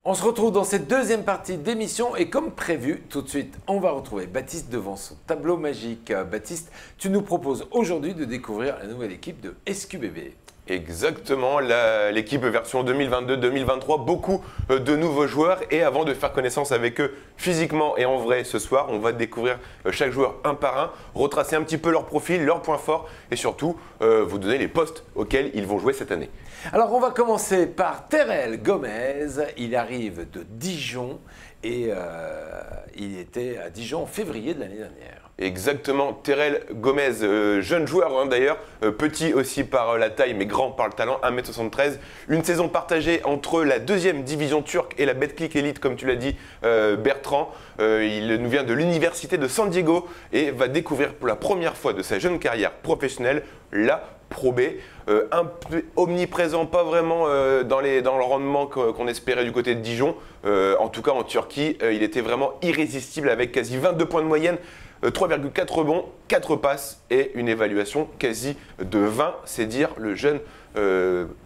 On se retrouve dans cette deuxième partie d'émission et comme prévu, tout de suite, on va retrouver Baptiste devant son tableau magique. Baptiste, tu nous proposes aujourd'hui de découvrir la nouvelle équipe de SQBB. Exactement, l'équipe version 2022-2023, beaucoup de nouveaux joueurs et avant de faire connaissance avec eux physiquement et en vrai ce soir, on va découvrir chaque joueur un par un, retracer un petit peu leur profil, leurs points forts et surtout vous donner les postes auxquels ils vont jouer cette année. Alors on va commencer par Terrell Gomez, il arrive de Dijon et il était à Dijon en février de l'année dernière. Exactement, Terrell Gomez, jeune joueur d'ailleurs, petit aussi par la taille mais grand par le talent, 1m73. Une saison partagée entre la deuxième division turque et la Betclic Elite comme tu l'as dit Bertrand. Il nous vient de l'université de San Diego et va découvrir pour la première fois de sa jeune carrière professionnelle la Pro B. Un peu omniprésent, pas vraiment dans le rendement qu'on espérait du côté de Dijon. En tout cas en Turquie, il était vraiment irrésistible avec quasi 22 points de moyenne. 3,4 rebonds, 4 passes et une évaluation quasi de 20, c'est dire le jeune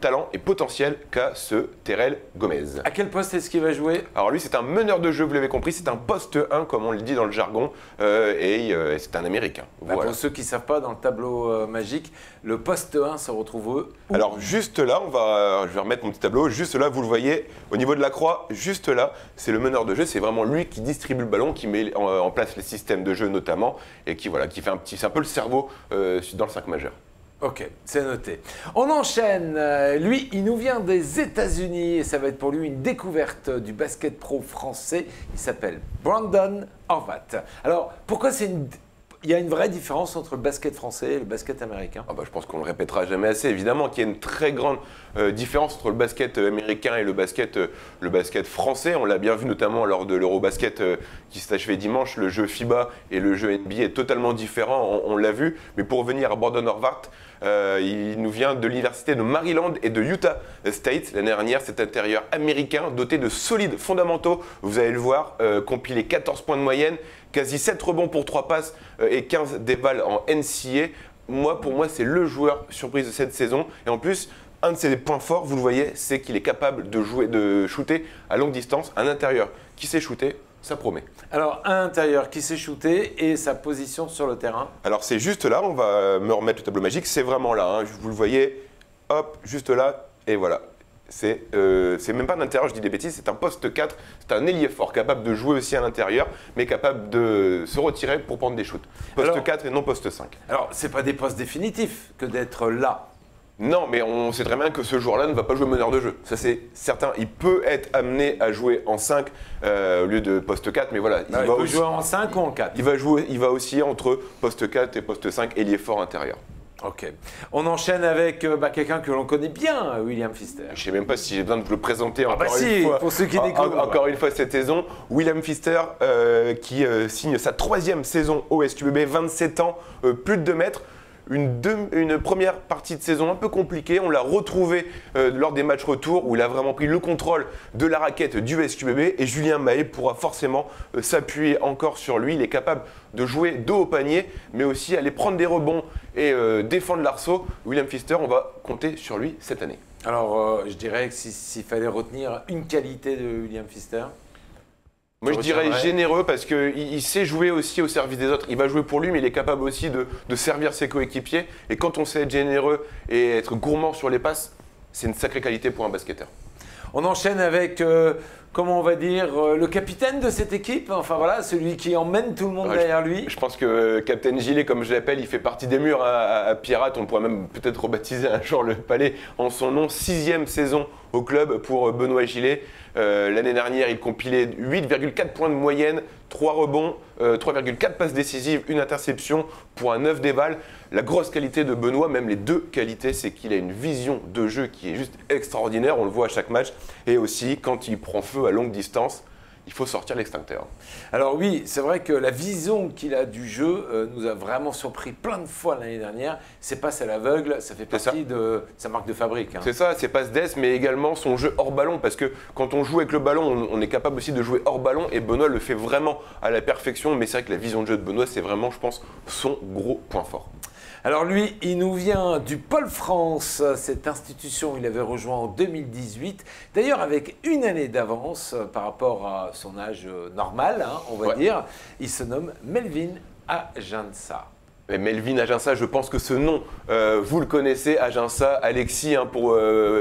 talent et potentiel qu'a ce Terrell Gomez. À quel poste est-ce qu'il va jouer? Alors lui c'est un meneur de jeu, vous l'avez compris, c'est un poste 1 comme on le dit dans le jargon et c'est un Américain. Voilà. Pour ceux qui ne savent pas, dans le tableau magique, le poste 1 se retrouve où? Alors juste là, je vais remettre mon petit tableau, juste là vous le voyez, au niveau de la croix, juste là, c'est le meneur de jeu, c'est vraiment lui qui distribue le ballon, qui met en place les systèmes de jeu notamment et qui fait c'est un peu le cerveau dans le 5 majeur. Ok, c'est noté. On enchaîne. Lui, il nous vient des États-Unis et ça va être pour lui une découverte du basket pro français. Il s'appelle Brandon Horvat. Alors, pourquoi il y a une vraie différence entre le basket français et le basket américain? Je pense qu'on ne le répétera jamais assez. Évidemment qu'il y a une très grande différence entre le basket américain et le basket français. On l'a bien vu notamment lors de l'Eurobasket qui s'est achevé dimanche. Le jeu FIBA et le jeu NBA est totalement différent, on l'a vu. Mais pour revenir à Brandon Horvat, il nous vient de l'université de Maryland et de Utah State. L'année dernière, cet intérieur américain doté de solides fondamentaux. Vous allez le voir, compilé 14 points de moyenne, quasi 7 rebonds pour 3 passes et 15 dévals en NCAA. Pour moi, c'est le joueur surprise de cette saison. Et en plus, un de ses points forts, vous le voyez, c'est qu'il est capable de shooter à longue distance. Un intérieur qui sait shooter, ça promet. Alors, un intérieur qui sait shooter et sa position sur le terrain? Alors, c'est juste là, on va me remettre le tableau magique. C'est vraiment là, vous le voyez, hop, juste là, et voilà. C'est même pas un intérieur, je dis des bêtises, c'est un poste 4, c'est un ailier fort, capable de jouer aussi à l'intérieur, mais capable de se retirer pour prendre des shoots. Poste 4 et non poste 5. Alors, c'est pas des postes définitifs que d'être là. Non, mais on sait très bien que ce joueur-là ne va pas jouer meneur de jeu. Ça, c'est certain. Il peut être amené à jouer en 5 au lieu de poste 4, mais voilà. Il peut jouer en 5 ou en 4. Il va aussi entre poste 4 et poste 5, ailier fort intérieur. Ok. On enchaîne avec quelqu'un que l'on connaît bien, William Pfister. Je ne sais même pas si j'ai besoin de vous le présenter encore une fois. Pour ceux qui découvrent. Encore une fois cette saison. William Pfister qui signe sa 3e saison au SQBB, 27 ans, plus de 2 mètres. Une première partie de saison un peu compliquée, on l'a retrouvé lors des matchs retour où il a vraiment pris le contrôle de la raquette du SQBB et Julien Mahé pourra forcément s'appuyer encore sur lui. Il est capable de jouer dos au panier mais aussi aller prendre des rebonds et défendre l'arceau. William Pfister, on va compter sur lui cette année. Alors je dirais que s'il fallait retenir une qualité de William Pfister, moi, je dirais généreux parce qu'il sait jouer aussi au service des autres. Il va jouer pour lui, mais il est capable aussi de servir ses coéquipiers. Et quand on sait être généreux et être gourmand sur les passes, c'est une sacrée qualité pour un basketteur. On enchaîne avec, comment on va dire, le capitaine de cette équipe. Enfin voilà, celui qui emmène tout le monde derrière lui. Je pense que Captain Gilet, comme je l'appelle, il fait partie des murs à Pirate. On pourrait même peut-être rebaptiser un jour le palais en son nom. 6e saison au club pour Benoît Gilet. L'année dernière, il compilait 8,4 points de moyenne, 3 rebonds, 3,4 passes décisives, une interception pour un 9 déval. La grosse qualité de Benoît, même les deux qualités, c'est qu'il a une vision de jeu qui est juste extraordinaire. On le voit à chaque match. Et aussi, quand il prend feu à longue distance, il faut sortir l'extincteur. Alors oui, c'est vrai que la vision qu'il a du jeu nous a vraiment surpris plein de fois l'année dernière. Ses passes à l'aveugle, ça fait partie de sa marque de fabrique. C'est ça, ses passes d'ess, mais également son jeu hors ballon. Parce que quand on joue avec le ballon, on est capable aussi de jouer hors ballon. Et Benoît le fait vraiment à la perfection. Mais c'est vrai que la vision de jeu de Benoît, c'est vraiment, je pense, son gros point fort. Alors lui, il nous vient du Pôle France, cette institution, il avait rejoint en 2018, d'ailleurs avec une année d'avance par rapport à son âge normal, hein, on va dire. Il se nomme Melvin Ajinça. Et Melvin Ajinça, je pense que ce nom, vous le connaissez, Ajinça, Alexis, hein, pour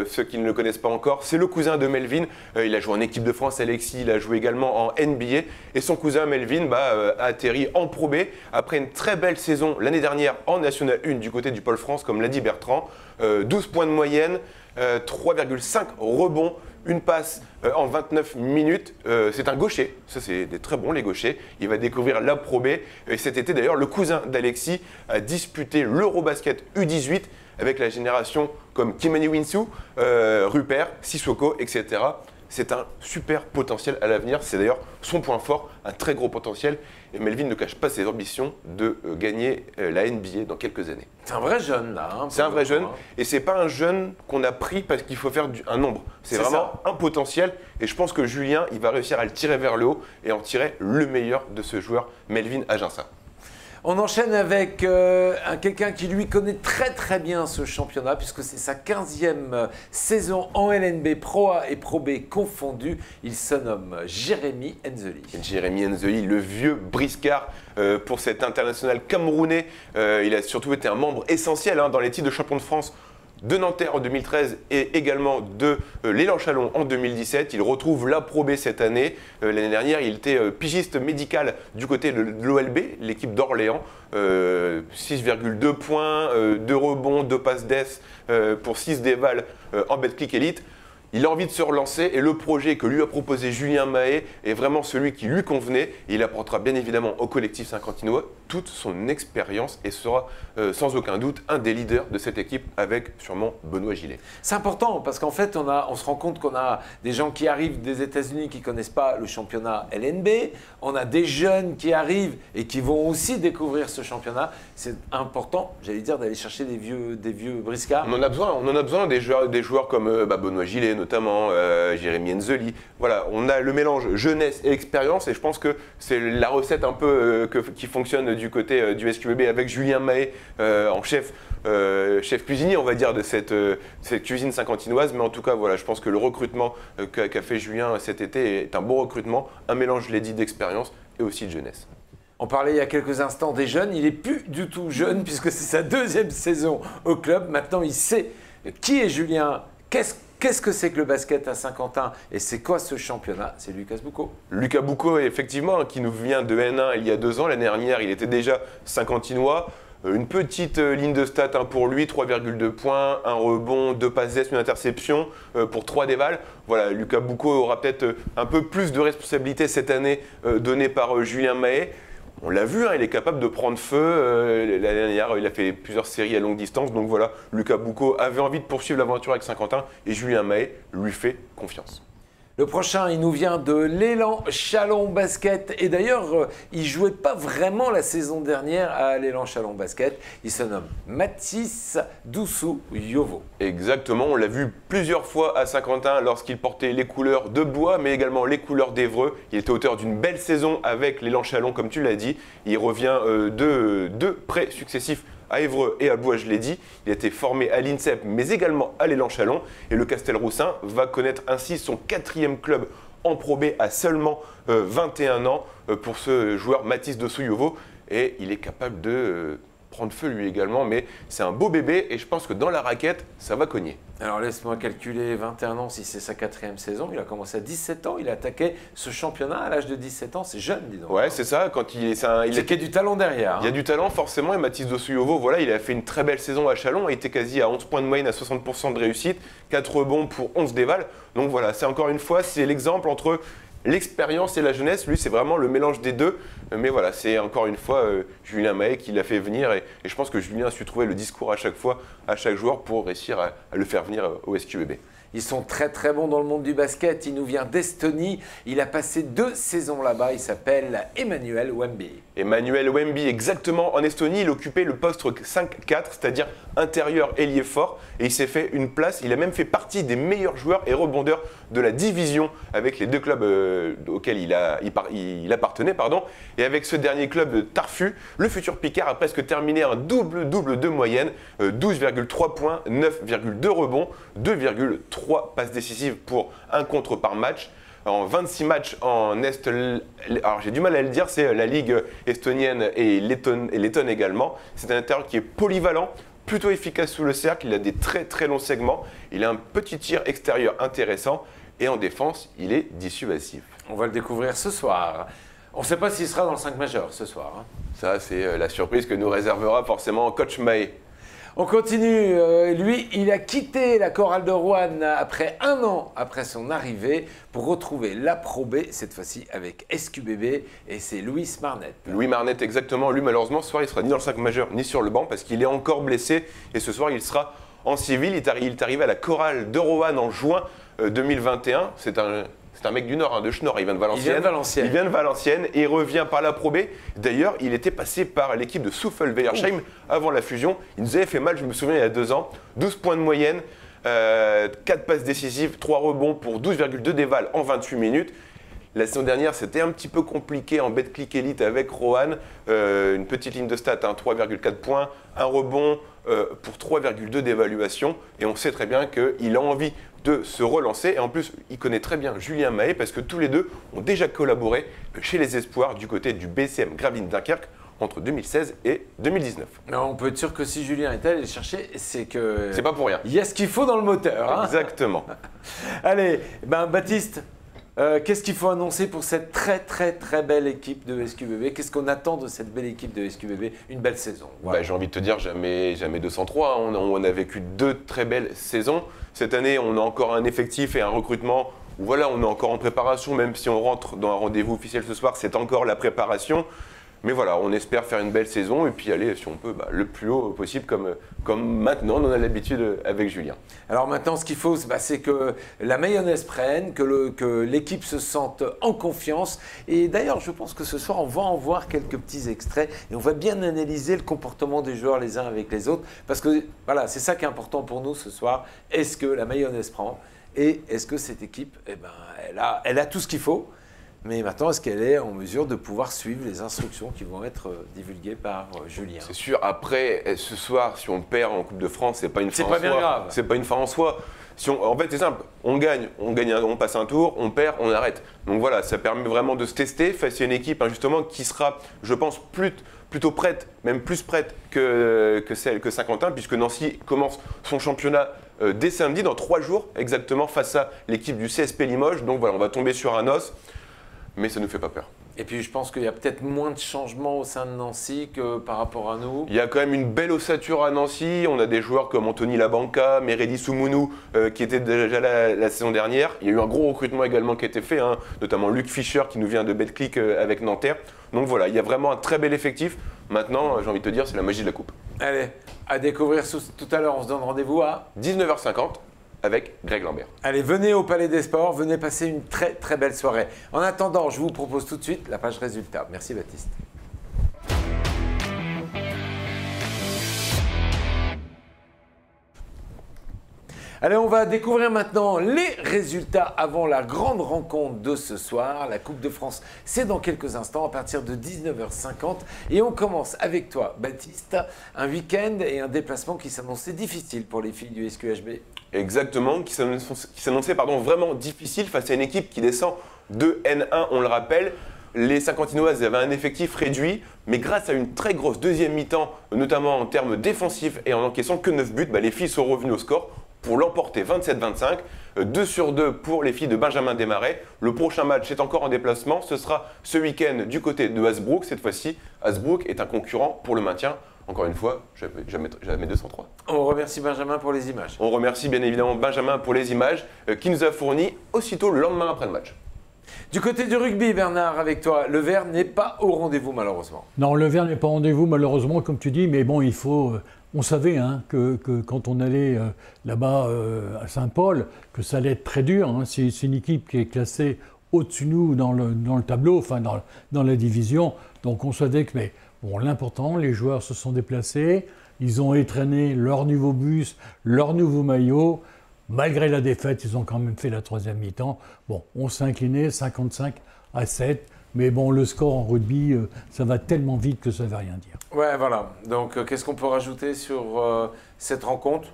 ceux qui ne le connaissent pas encore, c'est le cousin de Melvin. Il a joué en équipe de France, Alexis, il a joué également en NBA. Et son cousin Melvin a atterri en Pro B après une très belle saison l'année dernière en National 1 du côté du Pôle France, comme l'a dit Bertrand. 12 points de moyenne, 3,5 rebonds, une passe en 29 minutes. C'est un gaucher, ça c'est des très bons les gauchers. Il va découvrir la Pro B. Et cet été d'ailleurs, le cousin d'Alexis a disputé l'Eurobasket U18 avec la génération comme Kimani Winsu, Rupert, Sissoko, etc. C'est un super potentiel à l'avenir. C'est d'ailleurs son point fort, un très gros potentiel. Et Melvin ne cache pas ses ambitions de gagner la NBA dans quelques années. C'est un vrai jeune, là. Hein, c'est un vrai jeune. Et c'est pas un jeune qu'on a pris parce qu'il faut faire un nombre. C'est vraiment un potentiel. Et je pense que Julien, il va réussir à le tirer vers le haut et en tirer le meilleur de ce joueur, Melvin Ajinça. On enchaîne avec quelqu'un qui lui connaît très très bien ce championnat puisque c'est sa 15e saison en LNB Pro A et Pro B confondus. Il se nomme Jérémy Enzeli. Jérémy Enzeli, le vieux briscard pour cet international camerounais. Il a surtout été un membre essentiel dans les titres de champion de France de Nanterre en 2013 et également de l'Élan Chalon en 2017. Il retrouve la Pro B cette année. L'année dernière, il était pigiste médical du côté de l'OLB, l'équipe d'Orléans. 6,2 points, 2 rebonds, 2 passes d'ess pour 6 dévals en Betclic Elite. Il a envie de se relancer et le projet que lui a proposé Julien Mahé est vraiment celui qui lui convenait. Et il apportera bien évidemment au collectif Saint-Quentinois toute son expérience et sera sans aucun doute un des leaders de cette équipe avec sûrement Benoît Gillet. C'est important parce qu'en fait on se rend compte qu'on a des gens qui arrivent des États-Unis qui ne connaissent pas le championnat LNB. On a des jeunes qui arrivent et qui vont aussi découvrir ce championnat. C'est important, j'allais dire, d'aller chercher des vieux briscards. On en a besoin des joueurs comme Benoît Gillet notamment, Jérémy Enzeli. Voilà, on a le mélange jeunesse et expérience et je pense que c'est la recette un peu qui fonctionne du côté du SQBB avec Julien Mahé en chef cuisinier, on va dire, de cette cuisine saint-quentinoise. Mais en tout cas, voilà, je pense que le recrutement qu'a fait Julien cet été est un bon recrutement, un mélange, je l'ai dit, d'expérience et aussi de jeunesse. On parlait il y a quelques instants des jeunes, il n'est plus du tout jeune puisque c'est sa 2e saison au club. Maintenant, il sait qui est Julien, qu'est-ce que c'est que le basket à Saint-Quentin et c'est quoi ce championnat? C'est Lucas Boucaud. Lucas Boucaud, effectivement, qui nous vient de N1 il y a 2 ans. L'année dernière, il était déjà Saint-Quentinois. Une petite ligne de stats pour lui, 3,2 points, un rebond, 2 passes d'ess, une interception pour 3 dévals. Voilà, Lucas Boucaud aura peut-être un peu plus de responsabilité cette année donnée par Julien Mahé. On l'a vu, il est capable de prendre feu. L'année dernière, il a fait plusieurs séries à longue distance. Donc voilà, Lucas Boucaud avait envie de poursuivre l'aventure avec Saint-Quentin et Julien Mahé lui fait confiance. Le prochain, il nous vient de l'Élan Chalon Basket. Et d'ailleurs, il ne jouait pas vraiment la saison dernière à l'Élan Chalon Basket. Il se nomme Mathis Doussou-Yovo. Exactement, on l'a vu plusieurs fois à Saint-Quentin lorsqu'il portait les couleurs de Blois, mais également les couleurs d'Évreux. Il était auteur d'une belle saison avec l'Élan Chalon, comme tu l'as dit. Il revient de 2 prêts successifs à Évreux et à Blois, je l'ai dit. Il a été formé à l'INSEP, mais également à l'Élan Chalon. Et le Castelroussin va connaître ainsi son 4e club en Pro B à seulement 21 ans pour ce joueur Mathis Doussou-Yovo. Et il est capable de prendre feu lui également, mais c'est un beau bébé et je pense que dans la raquette, ça va cogner. Alors laisse-moi calculer 21 ans si c'est sa 4e saison. Il a commencé à 17 ans, il a attaqué ce championnat à l'âge de 17 ans, c'est jeune, dis donc. Ouais, c'est ça, quand il y a du talent derrière. Il y a du talent forcément et Mathis Doussou-Yovo, voilà, il a fait une très belle saison à Chalon, il était quasi à 11 points de moyenne, à 60% de réussite, 4 rebonds pour 11 dévals. Donc voilà, c'est encore une fois, c'est l'exemple entre l'expérience et la jeunesse. Lui, c'est vraiment le mélange des deux. Mais voilà, c'est encore une fois Julien Mahé qui l'a fait venir. Et je pense que Julien a su trouver le discours à chaque fois, à chaque joueur pour réussir à le faire venir au SQBB. Ils sont très très bons dans le monde du basket. Il nous vient d'Estonie. Il a passé 2 saisons là-bas. Il s'appelle Emmanuel Wemby. Emmanuel Wemby, exactement. En Estonie, il occupait le poste 5-4, c'est-à-dire intérieur ailier fort. Et il s'est fait une place. Il a même fait partie des meilleurs joueurs et rebondeurs de la division avec les 2 clubs auquel il appartenait. Et avec ce dernier club de Tarfu, le futur Picard a presque terminé un double-double de moyenne, 12,3 points, 9,2 rebonds, 2,3 passes décisives pour un contre par match. En 26 matchs en Est, alors j'ai du mal à le dire, c'est la ligue estonienne et lettonne également. C'est un intérieur qui est polyvalent, plutôt efficace sous le cercle, il a des très très longs segments, il a un petit tir extérieur intéressant et en défense, il est dissuasif. On va le découvrir ce soir. On ne sait pas s'il sera dans le 5 majeur ce soir. Ça, c'est la surprise que nous réservera forcément coach Mahé. On continue. Lui, il a quitté la chorale de Rouen après 1 an après son arrivée pour retrouver la Pro B, cette fois-ci avec SQBB, et c'est Louis Marnet. Louis Marnet, exactement. Lui, malheureusement, ce soir, il ne sera ni dans le 5 majeur ni sur le banc parce qu'il est encore blessé. Et ce soir, il sera en civil. Il est arrivé à la chorale de Rouen en juin 2021. C'est un mec du Nord, de Schnorr, il vient de Valenciennes. Il vient de Valenciennes et il revient par la Pro B. D'ailleurs, il était passé par l'équipe de Souffel-Weiersheim avant la fusion. Il nous avait fait mal, je me souviens, il y a 2 ans. 12 points de moyenne, 4 passes décisives, 3 rebonds pour 12,2 dévals en 28 minutes. La saison dernière, c'était un petit peu compliqué en Betclic Elite avec Rohan. Une petite ligne de stats, 3,4 points, un rebond pour 3,2 d'évaluation. Et on sait très bien qu'il a envie de se relancer. Et en plus, il connaît très bien Julien Mahé parce que tous les deux ont déjà collaboré chez les Espoirs du côté du BCM Gravelines Dunkerque entre 2016 et 2019. Non, on peut être sûr que si Julien est allé les chercher, c'est que... C'est pas pour rien. Il y a ce qu'il faut dans le moteur. Exactement. Allez, Baptiste, qu'est-ce qu'il faut annoncer pour cette très très très belle équipe de SQBB? Qu'est-ce qu'on attend de cette belle équipe de SQBB? Une belle saison. Voilà. J'ai envie de te dire, jamais 203. On a vécu 2 très belles saisons. Cette année, on a encore un effectif et un recrutement où voilà, on est encore en préparation, même si on rentre dans un rendez-vous officiel ce soir, c'est encore la préparation. Mais voilà, on espère faire une belle saison et puis aller, si on peut, le plus haut possible comme maintenant on en a l'habitude avec Julien. Alors maintenant, ce qu'il faut, c'est que la mayonnaise prenne, que l'équipe se sente en confiance. Et d'ailleurs, je pense que ce soir, on va en voir quelques petits extraits et on va bien analyser le comportement des joueurs les uns avec les autres. Parce que voilà, c'est ça qui est important pour nous ce soir. Est-ce que la mayonnaise prend? Et est-ce que cette équipe, elle a tout ce qu'il faut? Mais maintenant, est-ce qu'elle est en mesure de pouvoir suivre les instructions qui vont être divulguées par Julien? C'est sûr. Après, ce soir, si on perd en Coupe de France, c'est pas une fin en soi. C'est pas bien grave. C'est pas une fin en soi. En fait, c'est simple. On gagne, on passe un tour, on perd, on arrête. Donc voilà, ça permet vraiment de se tester face à une équipe justement qui sera, je pense, plutôt prête, même plus prête que Saint-Quentin, puisque Nancy commence son championnat dès samedi, dans 3 jours exactement, face à l'équipe du CSP Limoges. Donc voilà, on va tomber sur un os. Mais ça ne nous fait pas peur. Et puis je pense qu'il y a peut-être moins de changements au sein de Nancy que par rapport à nous. Il y a quand même une belle ossature à Nancy. On a des joueurs comme Anthony Labanca, Meredi Soumounou qui étaient déjà là la saison dernière. Il y a eu un gros recrutement également qui a été fait, notamment Luc Fischer qui nous vient de Betclic avec Nanterre. Donc voilà, il y a vraiment un très bel effectif. Maintenant, j'ai envie de te dire, c'est la magie de la coupe. Allez, à découvrir tout à l'heure. On se donne rendez-vous à 19h50. Avec Greg Lambert. Allez, venez au Palais des Sports, venez passer une très très belle soirée. En attendant, je vous propose tout de suite la page résultat. Merci Baptiste. Allez, on va découvrir maintenant les résultats avant la grande rencontre de ce soir. La Coupe de France, c'est dans quelques instants, à partir de 19h50. Et on commence avec toi, Baptiste. Un week-end et un déplacement qui s'annonçait difficile pour les filles du SQHB. Exactement, qui s'annonçait vraiment difficile face à une équipe qui descend de N1, on le rappelle. Les Saint-Quentinoises avaient un effectif réduit, mais grâce à une très grosse deuxième mi-temps, notamment en termes défensifs et en encaissant que 9 buts, les filles sont revenues au score pour l'emporter 27-25, 2 sur 2 pour les filles de Benjamin Desmarais. Le prochain match est encore en déplacement, ce sera ce week-end du côté de Hasbrook. Cette fois-ci, Hasbrook est un concurrent pour le maintien. Encore une fois, jamais 203. On remercie Benjamin pour les images. On remercie bien évidemment Benjamin pour les images qui nous a fourni aussitôt le lendemain après le match. Du côté du rugby, Bernard, avec toi, le Vert n'est pas au rendez-vous malheureusement. Non, le Vert n'est pas au rendez-vous malheureusement, comme tu dis, mais bon, il faut... On savait que quand on allait là-bas à Saint-Paul, que ça allait être très dur. C'est une équipe qui est classée au-dessus de nous dans le tableau, enfin dans la division. Donc on savait que, mais bon, l'important, les joueurs se sont déplacés, ils ont étraîné leur nouveau bus, leur nouveau maillot. Malgré la défaite, ils ont quand même fait la troisième mi-temps. Bon, on s'est incliné 55-7. Mais bon, le score en rugby, ça va tellement vite que ça ne veut rien dire. Ouais, voilà. Donc, qu'est-ce qu'on peut rajouter sur cette rencontre?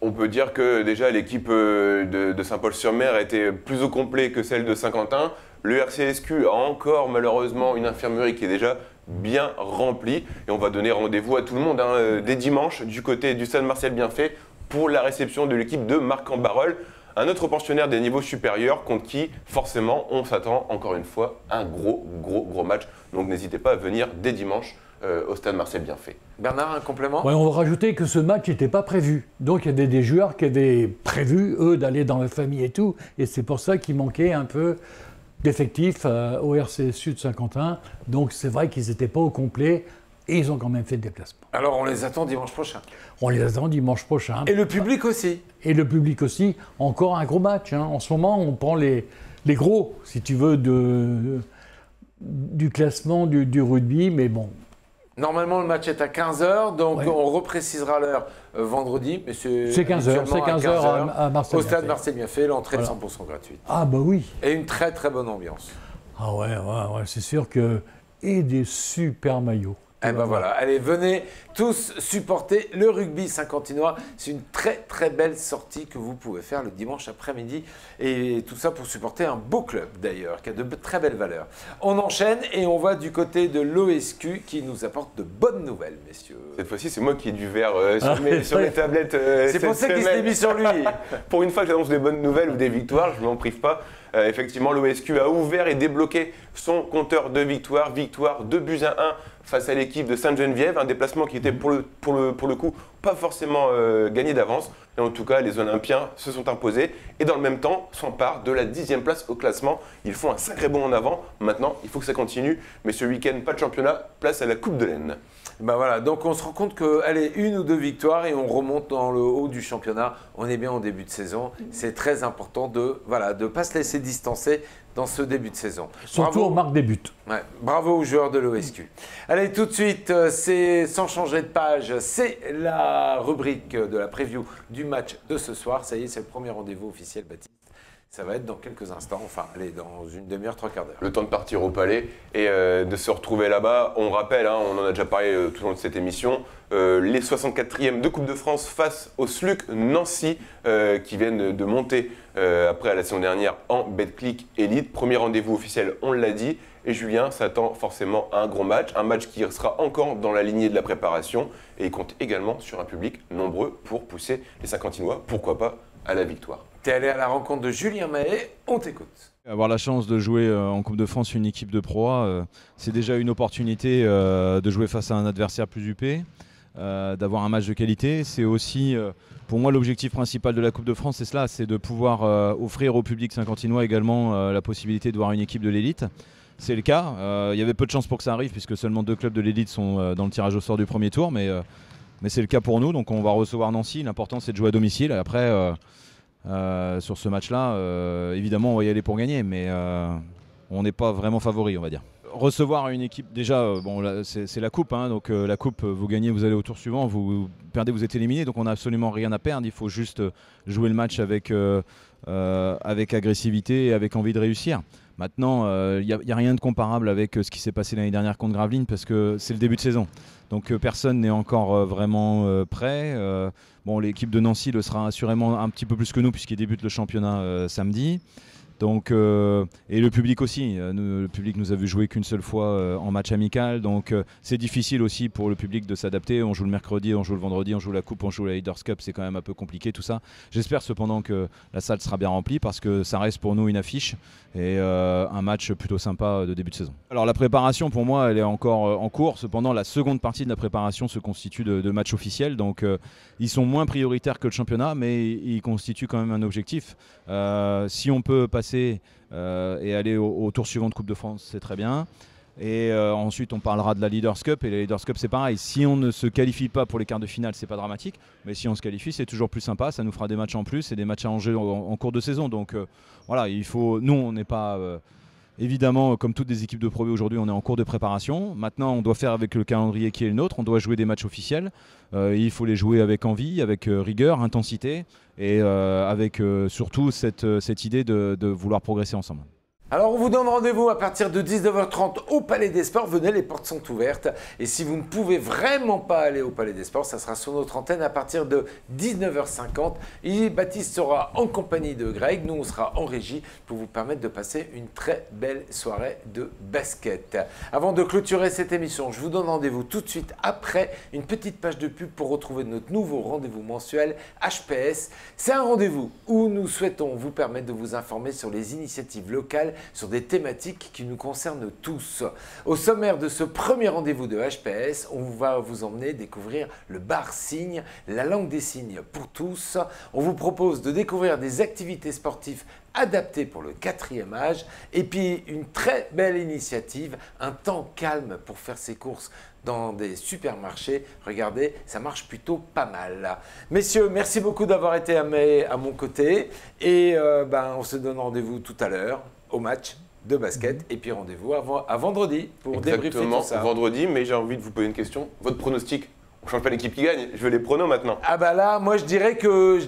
On peut dire que déjà l'équipe de Saint-Paul-sur-Mer était plus au complet que celle de Saint-Quentin. Le RCSQ a encore malheureusement une infirmerie qui est déjà bien remplie. Et on va donner rendez-vous à tout le monde dès dimanche du côté du stade Marcel Bienfait pour la réception de l'équipe de Marc-en-Barœul. Un autre pensionnaire des niveaux supérieurs contre qui, forcément, on s'attend encore une fois à un gros match. Donc n'hésitez pas à venir dès dimanche au stade Marcel Bienfait. Bernard, un complément? Ouais, on va rajouter que ce match n'était pas prévu. Donc il y avait des joueurs qui avaient prévu, eux, d'aller dans la famille et tout. Et c'est pour ça qu'il manquait un peu d'effectifs au RCSU de Saint-Quentin. Donc c'est vrai qu'ils n'étaient pas au complet. Et ils ont quand même fait le déplacement. Alors on les attend dimanche prochain. On les attend dimanche prochain. Et le public aussi. Et le public aussi. Encore un gros match. En ce moment, on prend les gros, si tu veux, du classement du rugby. Mais bon. Normalement, le match est à 15h. Donc ouais. On reprécisera l'heure vendredi. Mais c'est 15h. C'est 15h à Marcel. Au stade Marcel Bienfait, l'entrée est 100% gratuite. Ah bah oui. Et une très bonne ambiance. Ah ouais, c'est sûr que... Et des super maillots. Eh ben voilà, allez, venez tous supporter le rugby saint-quentinois. C'est une très belle sortie que vous pouvez faire le dimanche après-midi. Et tout ça pour supporter un beau club d'ailleurs, qui a de très belles valeurs. On enchaîne et on va du côté de l'OSQ qui nous apporte de bonnes nouvelles, messieurs. Cette fois-ci, c'est moi qui ai du verre sur mes tablettes. C'est pour ça qu'il s'est mis sur lui. Pour une fois que j'annonce des bonnes nouvelles ou des victoires, je ne m'en prive pas. Effectivement, l'OSQ a ouvert et débloqué son compteur de victoires. Victoire 2-1 face à l'équipe de Sainte-Geneviève. Un déplacement qui était pour le coup pas forcément gagné d'avance. Et en tout cas, les Olympiens se sont imposés et dans le même temps s'emparent de la 10e place au classement. Ils font un sacré bond en avant. Maintenant, il faut que ça continue. Mais ce week-end, pas de championnat, place à la Coupe de l'Aisne. Ben voilà, donc on se rend compte que, allez, 1 ou 2 victoires et on remonte dans le haut du championnat. On est bien au début de saison. C'est très important de ne pas se laisser distancer dans ce début de saison. Surtout on marque des buts. Ouais, bravo aux joueurs de l'OSQ. Allez, tout de suite, c'est sans changer de page, c'est la rubrique de la preview du match de ce soir. Ça y est, c'est le premier rendez-vous officiel, Baptiste. Ça va être dans quelques instants, enfin, allez, dans une demi-heure, 3/4 d'heure. Le temps de partir au palais et de se retrouver là-bas. On rappelle, on en a déjà parlé tout au long de cette émission, les 64e de Coupe de France face au SLUC Nancy qui viennent de monter après la saison dernière en Betclic Elite. Premier rendez-vous officiel, on l'a dit. Et Julien s'attend forcément à un gros match, un match qui sera encore dans la lignée de la préparation. Et il compte également sur un public nombreux pour pousser les Saint-Quentinois, pourquoi pas, à la victoire. Tu es allé à la rencontre de Julien Mahé, on t'écoute. Avoir la chance de jouer en Coupe de France une équipe de Pro A, c'est déjà une opportunité de jouer face à un adversaire plus huppé, d'avoir un match de qualité. C'est aussi, pour moi, l'objectif principal de la Coupe de France, c'est cela, c'est de pouvoir offrir au public saint-quentinois également la possibilité de voir une équipe de l'élite. C'est le cas. Il y avait peu de chances pour que ça arrive puisque seulement 2 clubs de l'élite sont dans le tirage au sort du premier tour, mais c'est le cas pour nous. Donc on va recevoir Nancy. L'important, c'est de jouer à domicile. Après, sur ce match-là, évidemment, on va y aller pour gagner, mais on n'est pas vraiment favori, on va dire. Recevoir une équipe, déjà, c'est la coupe, donc la coupe, vous gagnez, vous allez au tour suivant, vous perdez, vous êtes éliminé, donc on n'a absolument rien à perdre. Il faut juste jouer le match avec agressivité et avec envie de réussir. Maintenant, il n'y a rien de comparable avec ce qui s'est passé l'année dernière contre Gravelines parce que c'est le début de saison. Donc personne n'est encore vraiment prêt. L'équipe de Nancy le sera assurément un petit peu plus que nous puisqu'il débute le championnat samedi. Donc, et le public aussi. Le public nous a vu jouer qu'une seule fois en match amical. Donc c'est difficile aussi pour le public de s'adapter. On joue le mercredi, on joue le vendredi, on joue la coupe, on joue la Leaders Cup. C'est quand même un peu compliqué tout ça. J'espère cependant que la salle sera bien remplie parce que ça reste pour nous une affiche et un match plutôt sympa de début de saison. Alors la préparation pour moi elle est encore en cours. Cependant la seconde partie de la préparation se constitue de matchs officiels. Donc ils sont moins prioritaires que le championnat mais ils constituent quand même un objectif. Si on peut passer et aller au tour suivant de Coupe de France, c'est très bien. Et ensuite, on parlera de la Leaders Cup. Et la Leaders Cup, c'est pareil. Si on ne se qualifie pas pour les quarts de finale, c'est pas dramatique. Mais si on se qualifie, c'est toujours plus sympa. Ça nous fera des matchs en plus et des matchs à enjeu en cours de saison. Donc voilà, il faut. Nous, on n'est pas Évidemment, comme toutes les équipes de Pro B aujourd'hui, on est en cours de préparation. Maintenant, on doit faire avec le calendrier qui est le nôtre. On doit jouer des matchs officiels. Il faut les jouer avec envie, avec rigueur, intensité et avec surtout cette idée de vouloir progresser ensemble. Alors on vous donne rendez-vous à partir de 19h30 au Palais des Sports. Venez, les portes sont ouvertes. Et si vous ne pouvez vraiment pas aller au Palais des Sports, ça sera sur notre antenne à partir de 19h50. Et Baptiste sera en compagnie de Greg. Nous, on sera en régie pour vous permettre de passer une très belle soirée de basket. Avant de clôturer cette émission, je vous donne rendez-vous tout de suite après une petite page de pub pour retrouver notre nouveau rendez-vous mensuel HPS. C'est un rendez-vous où nous souhaitons vous permettre de vous informer sur les initiatives locales, sur des thématiques qui nous concernent tous. Au sommaire de ce premier rendez-vous de HPS, on va vous emmener découvrir le bar Signe, la langue des signes pour tous. On vous propose de découvrir des activités sportives adaptées pour le 4e âge et puis une très belle initiative, un temps calme pour faire ses courses dans des supermarchés. Regardez, ça marche plutôt pas mal. Messieurs, merci beaucoup d'avoir été à mon côté et on se donne rendez-vous tout à l'heure au match de basket et puis rendez-vous à vendredi pour débriefer tout ça. Vendredi, mais j'ai envie de vous poser une question. Votre pronostic? On ne change pas l'équipe qui gagne, je veux les pronos maintenant. Ah bah là, moi je dirais que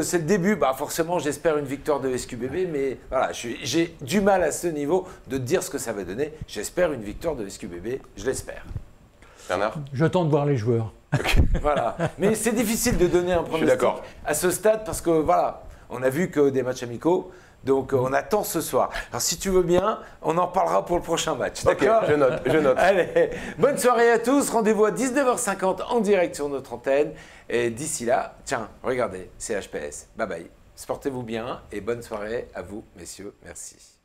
c'est le début. Bah forcément, j'espère une victoire de SQBB, mais voilà, j'ai du mal à ce niveau de dire ce que ça va donner. J'espère une victoire de SQBB, je l'espère. Bernard? J'attends de voir les joueurs. Okay. Voilà, mais c'est difficile de donner un pronostic à ce stade parce que voilà, on a vu que des matchs amicaux. Donc on attend ce soir. Alors si tu veux bien, on en parlera pour le prochain match. D'accord ? Je note. Allez, bonne soirée à tous. Rendez-vous à 19h50 en direct sur notre antenne. Et d'ici là, tiens, regardez, c'est HPS. Bye bye. Sportez-vous bien et bonne soirée à vous, messieurs. Merci.